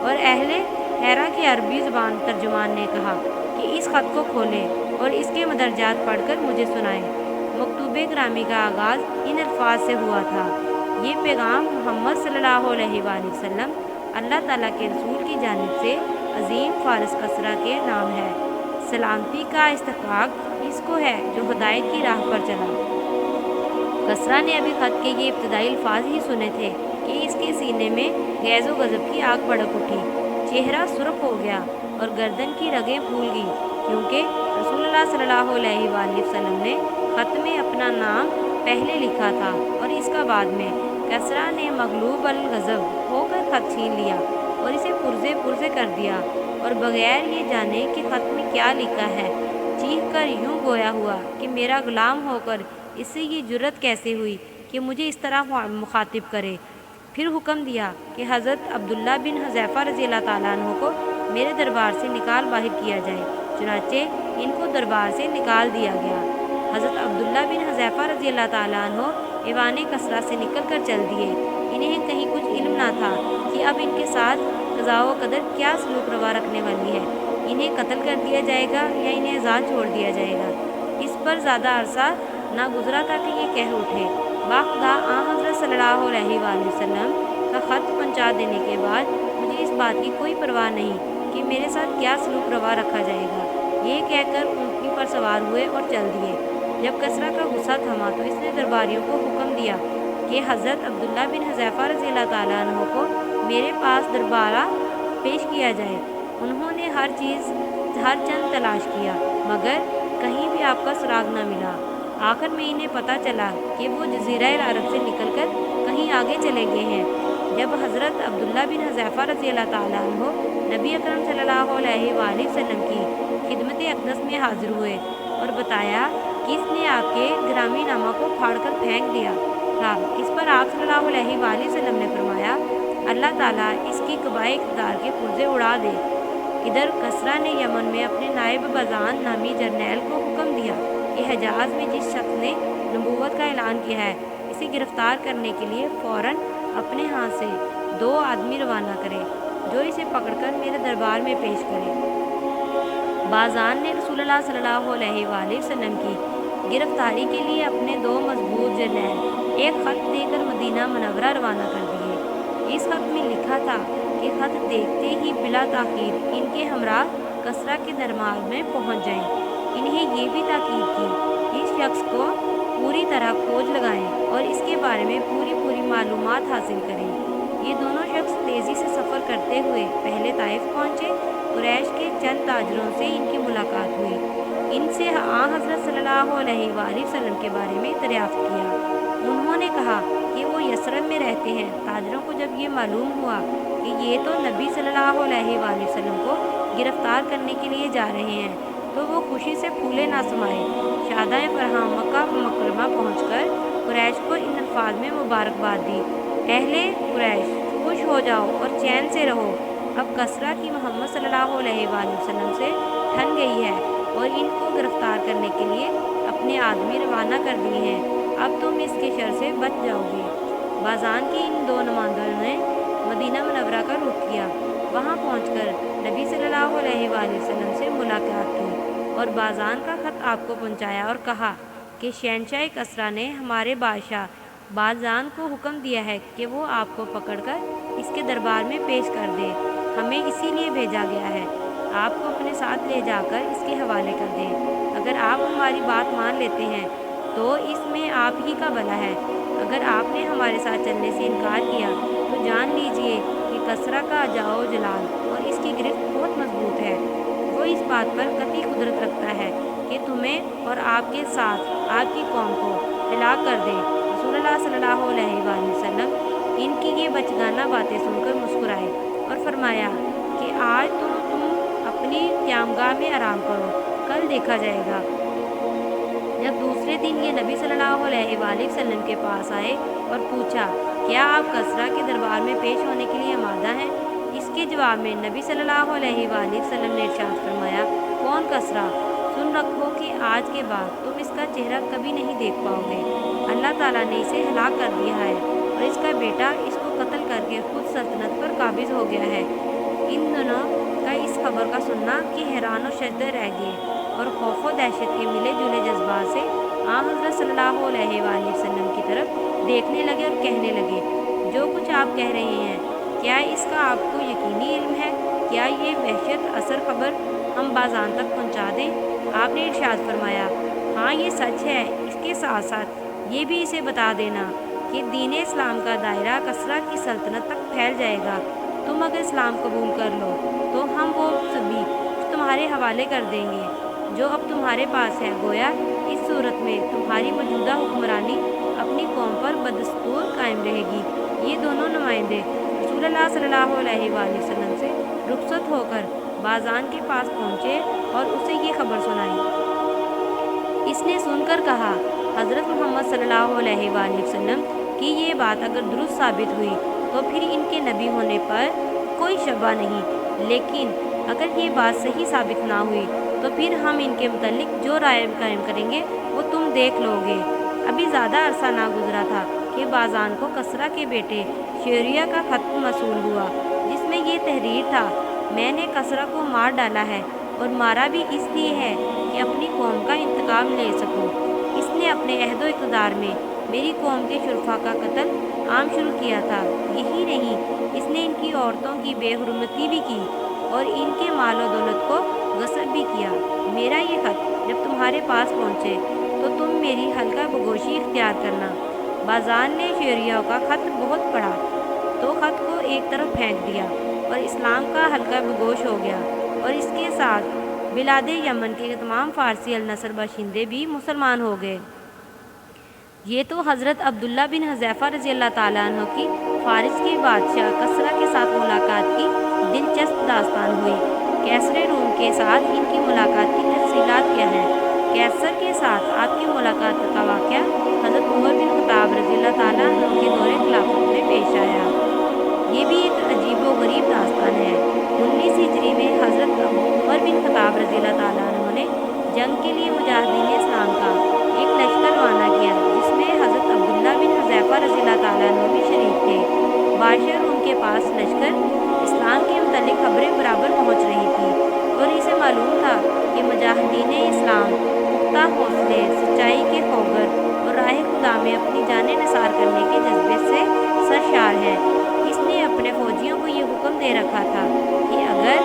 اور اہل حیرہ کی عربی زبان ترجمان نے کہا کہ اس خط کو کھولیں اور اس کے مدرجات پڑھ کر مجھے سنائیں۔ مکتوب گرامی کا آغاز ان الفاظ سے ہوا تھا: یہ پیغام محمد صلی اللہ علیہ وآلہ وسلم اللہ تعالیٰ کے رسول کی جانب سے عظیم فارس کسریٰ کے نام ہے۔ سلامتی کا استحقاق اس کو ہے جو ہدایت کی راہ پر چلا۔ کسریٰ نے ابھی خط کے یہ ابتدائی الفاظ ہی سنے تھے کہ اس کے سینے میں غیظ و غضب کی آگ بھڑک اٹھی، چہرہ سرخ ہو گیا اور گردن کی رگیں پھول گئیں، کیونکہ رسول اللہ صلی اللہ علیہ وآلہ وسلم نے خط میں اپنا نام پہلے لکھا تھا اور اس کا بعد میں۔ کسریٰ نے مغلوب الغضب ہو کر خط چھین لیا اور اسے پرزے کر دیا، اور بغیر یہ جانے کہ خط میں کیا لکھا ہے چیخ کر یوں گویا ہوا کہ میرا غلام ہو کر اس سے یہ جرأت کیسے ہوئی کہ مجھے اس طرح مخاطب کرے۔ پھر حکم دیا کہ حضرت عبداللہ بن حذیفہ رضی اللہ تعالیٰ عنہ کو میرے دربار سے نکال باہر کیا جائے۔ چنانچہ ان کو دربار سے نکال دیا گیا۔ حضرت عبداللہ بن حذیفہ رضی اللہ تعالیٰ عنہ ایوان کسریٰ سے نکل کر چل دیے۔ انہیں کہیں کچھ علم نہ تھا کہ اب ان کے ساتھ قضاء و قدر کیا سلوک روا رکھنے والی ہے، انہیں قتل کر دیا جائے گا یا انہیں آزاد چھوڑ دیا جائے گا۔ اس پر زیادہ عرصہ نہ گزرا تھا کہ یہ کہہ اٹھے: باخدا حضرت صلی اللہ علیہ وآلہ وسلم کا خط پہنچا دینے کے بعد مجھے اس بات کی کوئی پرواہ نہیں کہ میرے ساتھ کیا سلوک روا رکھا جائے گا۔ یہ کہہ کر اونٹنی پر سوار ہوئے اور چل دیے۔ جب کسریٰ کا غصہ تھما تو اس نے درباریوں کو حکم دیا کہ حضرت عبداللہ بن حذیفہ رضی اللہ تعالیٰ عنہ کو میرے پاس دربارہ پیش کیا جائے۔ انہوں نے ہر چند تلاش کیا مگر کہیں بھی آپ کا سراغ نہ ملا۔ آخر میں انہیں پتہ چلا کہ وہ جزیرہ العرب سے نکل کر کہیں آگے چلے گئے ہیں۔ جب حضرت عبداللہ بن حذیفہ رضی اللہ تعالیٰ عنہ نبی اکرم صلی اللہ علیہ وآلہ وسلم کی خدمت اقدس میں حاضر ہوئے اور بتایا کہ اس نے آپ کے گرامی نامہ کو پھاڑ کر پھینک دیا تھا، اس پر آپ صلی اللہ علیہ وآلہ وسلم نے فرمایا: اللہ تعالیٰ اس کی قبائے اقتدار کے پرزے اڑا دے۔ ادھر کسریٰ نے یمن میں اپنے نائب بازان نامی جرنیل کو حکم دیا کہ حجاز میں جس شخص نے نبوت کا اعلان کیا ہے اسے گرفتار کرنے کے لیے فوراً اپنے ہاں سے 2 آدمی روانہ کرے جو اسے پکڑ کر میرے دربار میں پیش کرے۔ بازان نے رسول اللہ صلی اللہ علیہ وآلہ وسلم کی گرفتاری کے لیے اپنے 2 مضبوط جرنیل ایک خط دے کر مدینہ منورہ روانہ کر دیے۔ اس خط میں لکھا تھا کہ خط دیکھتے ہی بلا تاخیر ان کے ہمراہ کسریٰ کے دربار میں پہنچ جائیں۔ انہیں یہ بھی تاکید کی اس شخص کو پوری طرح کھوج لگائیں اور اس کے بارے میں پوری معلومات حاصل کریں۔ یہ دونوں شخص تیزی سے سفر کرتے ہوئے پہلے طائف پہنچے۔ قریش کے چند تاجروں سے ان کی ملاقات ہوئی، ان سے حضرت صلی اللہ علیہ وآلہ وسلم کے بارے میں دریافت کیا۔ انہوں نے کہا کہ وہ یثرب میں رہتے ہیں۔ تاجروں کو جب یہ معلوم ہوا کہ یہ تو نبی صلی اللہ علیہ وآلہ وسلم کو گرفتار کرنے کے لیے جا رہے ہیں تو وہ خوشی سے پھولے نہ سمائے۔ شادائیں فرحاں مکہ مکرمہ پہنچ کر قریش کو ان الفاظ میں مبارکباد دی: اہل قریش خوش ہو جاؤ اور چین سے رہو، اب کسریٰ کی محمد صلی اللہ علیہ وآلہ وسلم سے ٹھن گئی ہے اور ان کو گرفتار کرنے کے لیے اپنے آدمی روانہ کر دیے ہیں۔ اب تم اس کے شر سے بچ جاؤ گے۔ بازان کے ان 2 نمائندوں نے مدینہ منورہ کا رخ کیا۔ وہاں پہنچ کر نبی صلی اللہ علیہ وآلہ وسلم سے ملاقات کی اور بازان کا خط آپ کو پہنچایا اور کہا کہ شہنشاہ کسریٰ نے ہمارے بادشاہ بازان کو حکم دیا ہے کہ وہ آپ کو پکڑ کر اس کے دربار میں پیش کر دے۔ ہمیں اسی لیے بھیجا گیا ہے، آپ کو اپنے ساتھ لے جا کر اس کے حوالے کر دیں۔ اگر آپ ہماری بات مان لیتے ہیں تو اس میں آپ ہی کا بھلا ہے، اگر آپ نے ہمارے ساتھ چلنے سے انکار کیا تو جان لیجئے کہ کسریٰ کا جاؤ جلال اور اس کی گرفت بہت مضبوط ہے۔ وہ اس بات پر قطعی قدرت رکھتا ہے کہ تمہیں اور آپ کے ساتھ آپ کی قوم کو ہلاک کر دے۔ رسول اللہ صلی اللہ علیہ وآلہ وسلم ان کی یہ بچگانہ باتیں سن کر مسکرائے اور فرمایا کہ آج تم اپنی قیامگاہ میں آرام کرو، کل دیکھا جائے گا۔ جب دوسرے دن یہ نبی صلی اللہ علیہ وآلہ وسلم کے پاس آئے اور پوچھا کیا آپ کسریٰ کے دربار میں پیش ہونے کے لیے آمادہ ہیں؟ اس کے جواب میں نبی صلی اللہ علیہ وآلہ وسلم نے ارشاد فرمایا: کون کسریٰ؟ سن رکھو کہ آج کے بعد تم اس کا چہرہ کبھی نہیں دیکھ پاؤ گے۔ اللہ تعالیٰ نے اسے ہلاک کر دیا ہے اور اس کا بیٹا اس کو قتل کر کے خود سلطنت پر قابض ہو گیا ہے۔ ان دونوں کا اس خبر کا سننا کہ حیران و شدہ رہ گئے اور خوف و دہشت کے ملے جلے جذبات سے حضرت صلی اللہ علیہ وآلہ وسلم کی طرف دیکھنے لگے اور کہنے لگے، جو کچھ آپ کہہ رہے ہیں کیا اس کا آپ کو یقینی علم ہے؟ کیا یہ وحشت اثر خبر ہم بازان تک پہنچا دیں؟ آپ نے ارشاد فرمایا، ہاں یہ سچ ہے، اس کے ساتھ ساتھ یہ بھی اسے بتا دینا کہ دین اسلام کا دائرہ کسریٰ کی سلطنت تک پھیل جائے گا۔ تم اگر اسلام قبول کر لو تو ہم وہ سبھی تمہارے حوالے کر دیں گے جو اب تمہارے پاس ہے، گویا اس صورت میں تمہاری موجودہ حکمرانی اپنی قوم پر بدستور قائم رہے گی۔ یہ دونوں نمائندے رسول اللہ صلی اللہ علیہ وآلہ وسلم سے رخصت ہو کر بازان کے پاس پہنچے اور اسے یہ خبر سنائی۔ اس نے سن کر کہا، حضرت محمد صلی اللہ علیہ وآلہ وسلم کی یہ بات اگر درست ثابت ہوئی تو پھر ان کے نبی ہونے پر کوئی شبہ نہیں، لیکن اگر یہ بات صحیح ثابت نہ ہوئی تو پھر ہم ان کے متعلق جو رائے قائم کریں گے وہ تم دیکھ لو گے۔ ابھی زیادہ عرصہ نہ گزرا تھا کہ بازان کو کسریٰ کے بیٹے شیریہ کا خط موصول ہوا، جس میں یہ تحریر تھا، میں نے کسریٰ کو مار ڈالا ہے اور مارا بھی اس لیے ہے کہ اپنی قوم کا انتقام لے سکوں۔ اس نے اپنے عہد و اقتدار میں میری قوم کے شرفاء کا قتل عام شروع کیا تھا، یہی نہیں اس نے ان کی عورتوں کی بے حرمتی بھی کی اور ان کے مال و دولت کو غصب بھی کیا۔ میرا یہ خط جب تمہارے پاس پہنچے تو تم میری حلقہ بگوشی اختیار کرنا۔ بازان نے شیریہ کا خط بہت پڑھا تو خط کو ایک طرف پھینک دیا اور اسلام کا حلقہ بگوش ہو گیا، اور اس کے ساتھ بلاد یمن کے تمام فارسی النصر باشندے بھی مسلمان ہو گئے۔ یہ تو حضرت عبداللہ بن حذیفہ رضی اللہ تعالیٰ عنہ کی فارس کے بادشاہ کسریٰ کے ساتھ ملاقات کی دلچسپ داستان ہوئی۔ قیصر روم کے ساتھ ان کی ملاقات کی تفصیلات کیا ہیں؟ قیصر کے ساتھ آپ کی ملاقات کا واقعہ حضرت عمر بن خطاب رضی اللہ تعالیٰ عنہ کے دور خلافت میں پیش آیا۔ یہ بھی ایک عجیب و غریب داستان ہے۔ 19 ہجری میں حضرت عمر بن خطاب رضی اللہ تعالیٰ عنہ نے جنگ کے لیے مجاہدین اسلام کا ایک لشکر روانہ کیا، جس میں حضرت عبداللہ بن حذیفہ رضی اللہ تعالیٰ عنہ بھی شریک تھے۔ بادشاہ روم کے پاس لشکر اسلام کے متعلق خبریں برابر پہنچ رہی تھی اور اسے معلوم تھا کہ مجاہدین اسلام پختہ حوصلے، سچائی کے خوگر اور راہ خدا میں اپنی جانیں نثار کرنے کے جذبے سے سرشار ہیں۔ اس نے اپنے فوجیوں کو یہ حکم دے رکھا تھا کہ اگر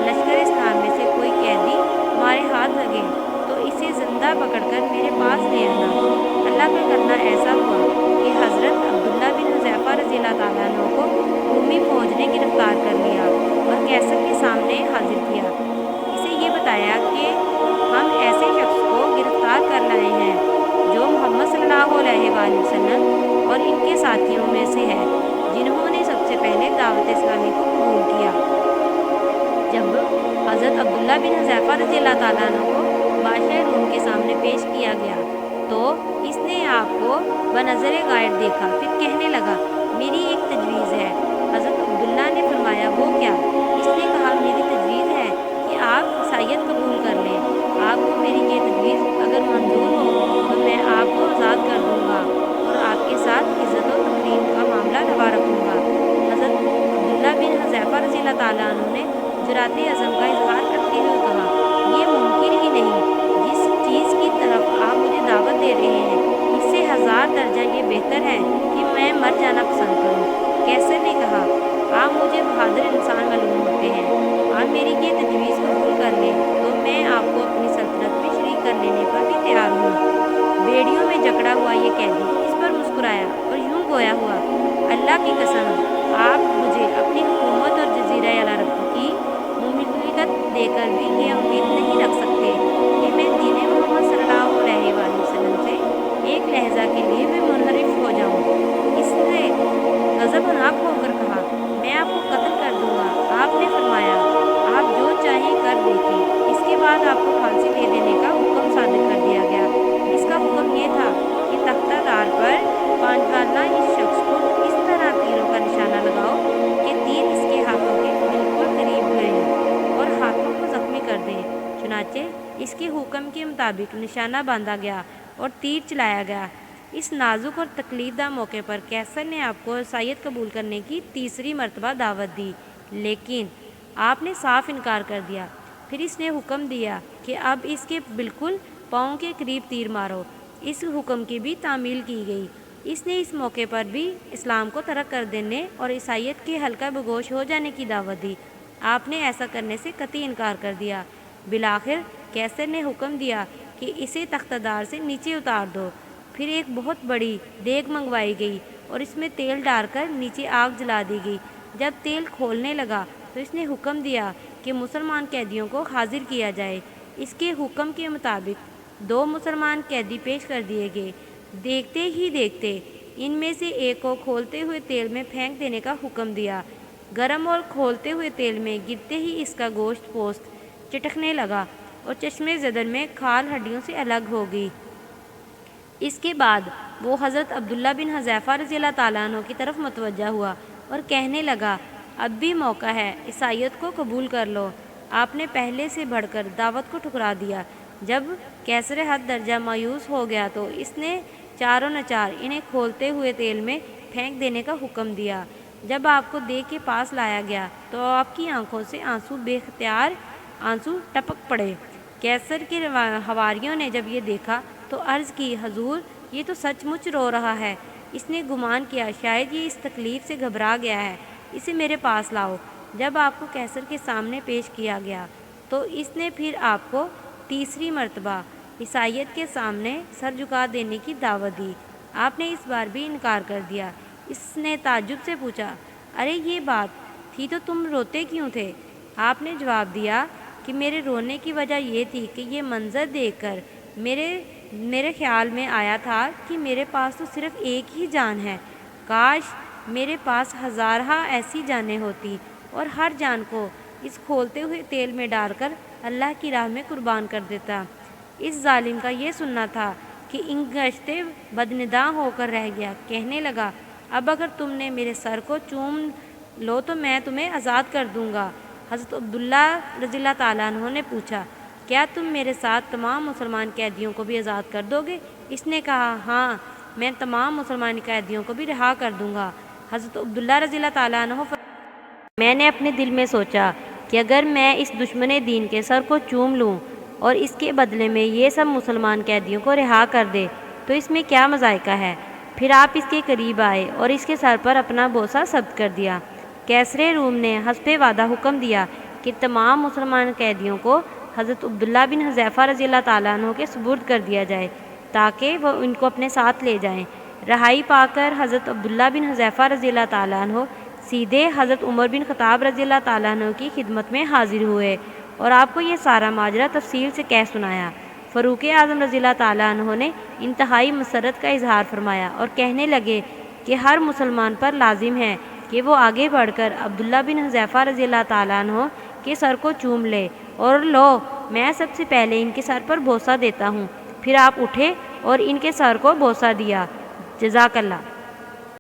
لشکر اسلام میں سے کوئی قیدی ہمارے ہاتھ لگے تو اسے زندہ پکڑ کر میرے پاس لے آنا۔ اللہ کا کرنا ایسا ہوا کہ حضرت عبداللہ بن حذیفہ رضی اللہ تعالیٰ عنہ کو رومی فوج نے گرفتار کر لیا اور قیصر کے سامنے حاضر کیا۔ اسے یہ بتایا کہ ہم ایسے شخص کو گرفتار کر لائے ہیں جو محمد صلی اللہ علیہ وآلہ وسلم اور ان کے ساتھیوں میں سے ہے، جنہوں نے سب سے پہلے دعوت اسلامی کو قبول کیا۔ جب حضرت عبداللہ بن حذیفہ رضی اللہ تعالیٰ عنہ کو بادشاہ روم کے سامنے پیش کیا گیا تو اس نے آپ کو بنظر غائب دیکھا، پھر کہنے لگا، میری ایک تجویز ہے۔ حضرت عبداللہ نے فرمایا، وہ کیا؟ اس نے کہا، میری تجویز ہے کہ آپ عیسائیت قبول کر لیں۔ آپ کو میری یہ تجویز اگر منظور ہو تو میں آپ کو آزاد کر دوں گا اور آپ کے ساتھ عزت و تکریم کا معاملہ روا رکھوں گا۔ حضرت عبداللہ بن حذیفہ رضی اللہ تعالیٰ عنہ نے جرأت عزم کا اظہار کرتے ہوئے کہا، یہ ممکن ہی نہیں۔ جس چیز کی طرف آپ مجھے دعوت دے رہے ہیں اس سے 1000 درجہ یہ بہتر ہے کہ میں مر جانا پسند کروں۔ قیصر نے کہا، آپ مجھے بہادر انسان معلوم ہوتے ہیں، آپ میری یہ تجویز قبول کر لیں تو میں آپ کو اپنی سلطنت میں شریک کر لینے پر بھی تیار ہوں۔ بیڑیوں میں جکڑا ہوا یہ قیدی اس پر مسکرایا اور یوں گویا ہوا، اللہ کی قسم، آپ مجھے اپنی حکومت اور جزیرہ العرب کی مملکت دے کر بھی یہ امید نہیں رکھ سکتے کہ میں دین محمد صلی اللہ علیہ وآلہ وسلم سے ایک لحظہ کے لیے بھی منحرف ہو جاؤں۔ اس نے غضبناک ہو کر کہا، میں آپ کو قتل کر دوں گا۔ آپ نے فرمایا، آپ جو چاہیں کر دیکھیں۔ اس کے بعد آپ کو پھانسی دے دینے کا حکم صادر کر دیا گیا۔ اس کا حکم یہ تھا کہ تختہ دار پر پانچالہ اس شخص کو اس طرح تیروں کا نشانہ لگاؤ کہ تیر اس کے ہاتھوں کے بالکل قریب گریں اور ہاتھوں کو زخمی کر دیں۔ چنانچہ اس کے حکم کے مطابق نشانہ باندھا گیا اور تیر چلایا گیا۔ اس نازک اور تکلیف دہ موقع پر قیصر نے آپ کو عیسائیت قبول کرنے کی تیسری مرتبہ دعوت دی، لیکن آپ نے صاف انکار کر دیا۔ پھر اس نے حکم دیا کہ اب اس کے بالکل پاؤں کے قریب تیر مارو۔ اس حکم کی بھی تعمیل کی گئی۔ اس نے اس موقع پر بھی اسلام کو ترک کر دینے اور عیسائیت کے حلقہ بگوش ہو جانے کی دعوت دی۔ آپ نے ایسا کرنے سے قطعی انکار کر دیا۔ بالآخر قیصر نے حکم دیا کہ اسے تختہ دار سے نیچے اتار دو۔ پھر ایک بہت بڑی دیگ منگوائی گئی اور اس میں تیل ڈال کر نیچے آگ جلا دی گئی۔ جب تیل کھولنے لگا تو اس نے حکم دیا کہ مسلمان قیدیوں کو حاضر کیا جائے۔ اس کے حکم کے مطابق 2 مسلمان قیدی پیش کر دیے گئے۔ دیکھتے ہی دیکھتے ان میں سے ایک کو کھولتے ہوئے تیل میں پھینک دینے کا حکم دیا۔ گرم اور کھولتے ہوئے تیل میں گرتے ہی اس کا گوشت پوست چٹکنے لگا اور چشمے زدن میں کھال ہڈیوں سے الگ ہو گئی۔ اس کے بعد وہ حضرت عبداللہ بن حذیفہ رضی اللہ تعالیٰ عنہ کی طرف متوجہ ہوا اور کہنے لگا، اب بھی موقع ہے، عیسائیت کو قبول کر لو۔ آپ نے پہلے سے بڑھ کر دعوت کو ٹھکرا دیا۔ جب قیصر حد درجہ مایوس ہو گیا تو اس نے چاروں نچار انہیں کھولتے ہوئے تیل میں پھینک دینے کا حکم دیا۔ جب آپ کو دیگ کے پاس لایا گیا تو آپ کی آنکھوں سے بے اختیار آنسو ٹپک پڑے۔ قیصر کے حواریوں نے جب یہ دیکھا تو عرض کی، حضور یہ تو سچ مچ رو رہا ہے۔ اس نے گمان کیا شاید یہ اس تکلیف سے گھبرا گیا ہے، اسے میرے پاس لاؤ۔ جب آپ کو قیصر کے سامنے پیش کیا گیا تو اس نے پھر آپ کو تیسری مرتبہ عیسائیت کے سامنے سر جھکا دینے کی دعوت دی۔ آپ نے اس بار بھی انکار کر دیا۔ اس نے تعجب سے پوچھا، ارے یہ بات تھی تو تم روتے کیوں تھے؟ آپ نے جواب دیا کہ میرے رونے کی وجہ یہ تھی کہ یہ منظر دیکھ کر میرے خیال میں آیا تھا کہ میرے پاس تو صرف ایک ہی جان ہے، کاش میرے پاس ہزارہ ایسی جانیں ہوتی اور ہر جان کو اس کھولتے ہوئے تیل میں ڈال کر اللہ کی راہ میں قربان کر دیتا۔ اس ظالم کا یہ سننا تھا کہ انگشتے بدنداں ہو کر رہ گیا۔ کہنے لگا، اب اگر تم نے میرے سر کو چوم لو تو میں تمہیں آزاد کر دوں گا۔ حضرت عبداللہ رضی اللہ تعالیٰ عنہ نے پوچھا، کیا تم میرے ساتھ تمام مسلمان قیدیوں کو بھی آزاد کر دو گے؟ اس نے کہا، ہاں میں تمام مسلمان قیدیوں کو بھی رہا کر دوں گا۔ حضرت عبداللہ رضی اللہ تعالیٰ عنہ میں نے اپنے دل میں سوچا کہ اگر میں اس دشمن دین کے سر کو چوم لوں اور اس کے بدلے میں یہ سب مسلمان قیدیوں کو رہا کر دے تو اس میں کیا مذائقہ ہے۔ پھر آپ اس کے قریب آئے اور اس کے سر پر اپنا بوسہ ثبت کر دیا۔ قیصر روم نے حسب وعدہ حکم دیا کہ تمام مسلمان قیدیوں کو حضرت عبداللہ بن حذیفہ رضی اللہ تعالیٰ عنہ کے سپرد کر دیا جائے تاکہ وہ ان کو اپنے ساتھ لے جائیں۔ رہائی پا کر حضرت عبداللہ بن حذیفہ رضی اللہ تعالیٰ عنہ سیدھے حضرت عمر بن خطاب رضی اللہ تعالیٰ عنہ کی خدمت میں حاضر ہوئے اور آپ کو یہ سارا ماجرا تفصیل سے کہہ سنایا۔ فاروق اعظم رضی اللہ تعالیٰ عنہ نے انتہائی مسرت کا اظہار فرمایا اور کہنے لگے کہ ہر مسلمان پر لازم ہے کہ وہ آگے بڑھ کر عبداللہ بن حذیفہ رضی اللہ تعالیٰ عنہ کے سر کو چوم لے اور لو میں سب سے پہلے ان کے سر پر بوسہ دیتا ہوں۔ پھر آپ اٹھے اور ان کے سر کو بوسہ دیا۔ جزاک اللہ۔